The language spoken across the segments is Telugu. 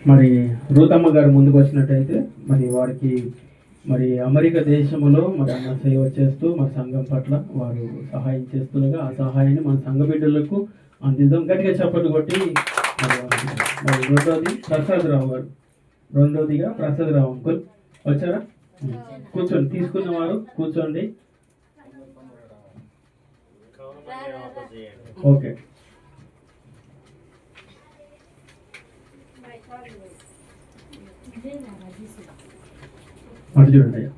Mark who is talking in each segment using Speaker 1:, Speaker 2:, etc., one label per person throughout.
Speaker 1: మరి రూతమ్మ గారు ముందుకు వచ్చినట్టయితే మరి వారికి మరి అమెరికా దేశంలో మరి అన్న సేవ చేస్తూ మన సంఘం పట్ల వారు సహాయం చేస్తుండగా ఆ సహాయాన్ని మన సంఘ బిడ్డలకు అందిద్దాం. గట్టిగా చప్పట్లు కొట్టి మరి రెండోది ప్రసాదరావు గారు, రెండోదిగా ప్రసాదరావు అంకుల్ వచ్చారా? కూర్చోండి, తీసుకున్న వారు కూర్చోండి. ఓకే, అటు చూడండి అయ్యా.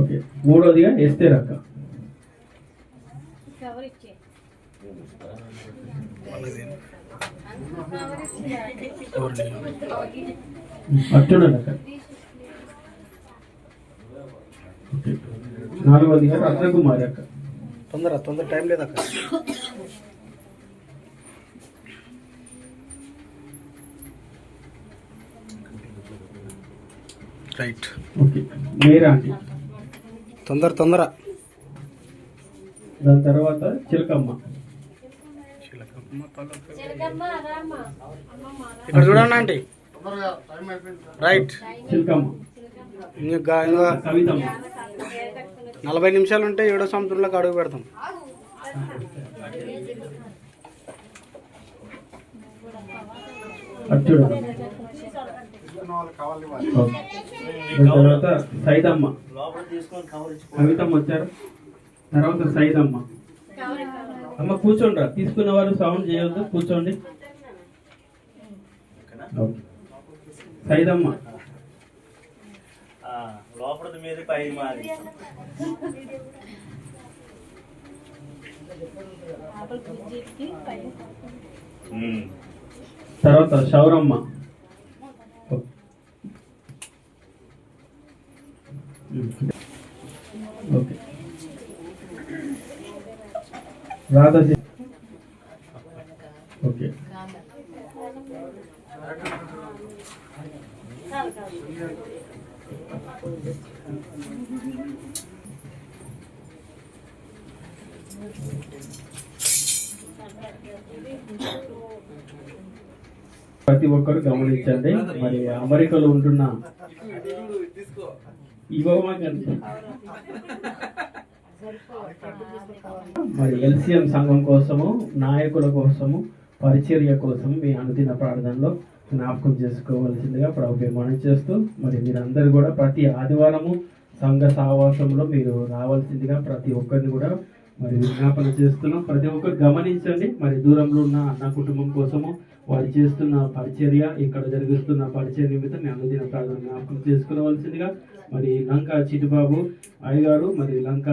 Speaker 1: ఓకే, మూడోదిగా ఎస్తేర్ అక్క. అటు చూడండి అక్క. ఓకే, నాలుగోదిగా రత్నకుమారి అక్క.
Speaker 2: తొందర టైం లేదు అక్క. రైట్.
Speaker 1: ఓకే, మేరా ఆంటీ.
Speaker 2: తొందర.
Speaker 1: దాని తర్వాత చిలకమ్మ.
Speaker 2: ఇక్కడ చూడండి ఆంటీ. రైట్.
Speaker 1: చిలకమ్మ. కవితమ్మ.
Speaker 2: 40 నిమిషాలు ఉంటే 7వ సంవత్సరంలోకి అడుగు పెడతాం.
Speaker 1: తర్వాత సైదమ్మ. కవితమ్మ వచ్చారు. తర్వాత సైదమ్మ. అమ్మ కూర్చోండి, తీసుకున్న వారు సౌండ్ చేయొద్దు, కూర్చోండి. సైదమ్మ. తర్వాత శౌరమ్మ. ఓకే, రాధా. ఓకే, ప్రతి ఒక్కరు గమనించండి. మరి అమెరికాలో ఉంటున్న మరి ఎల్సిఎం సంఘం కోసము, నాయకుల కోసము, పరిచర్య కోసం మీ అనుదిన ప్రార్థనలో జ్ఞాపకం చేసుకోవాల్సిందిగా ప్రభుత్వం మనం చేస్తూ మరి మీరందరూ కూడా ప్రతి ఆదివారము సంఘ సహవాసంలో మీరు రావాల్సిందిగా ప్రతి ఒక్కరిని కూడా మరి విజ్ఞాపన చేస్తున్నాం. ప్రతి ఒక్కరు గమనించండి. మరి దూరంలో ఉన్న అన్న కుటుంబం కోసము వారు చేస్తున్న పరిచర్య, ఇక్కడ జరిగిస్తున్న పరిచర్య నిమిత్తం మీ అనుదిన ప్రార్థన జ్ఞాపకం చేసుకోవాల్సిందిగా మరి లంక చిటిబాబు అయ్యగారు, మరి లంక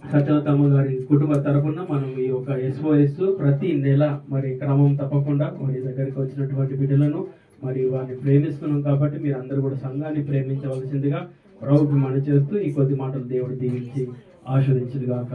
Speaker 1: సత్యవతమ్మ గారి కుటుంబ తరఫున మనం ఈ యొక్క SOS ప్రతి నెల మరి క్రమం తప్పకుండా వారి దగ్గరికి వచ్చినటువంటి బిడ్డలను మరి వారిని ప్రేమిస్తున్నాం కాబట్టి మీరు అందరూ కూడా సంఘాన్ని ప్రేమించవలసిందిగా ప్రభువుకి మనం చేస్తూ ఈ కొద్ది మాటలు దేవుడు దీవించి ఆశీర్వదించుగాక.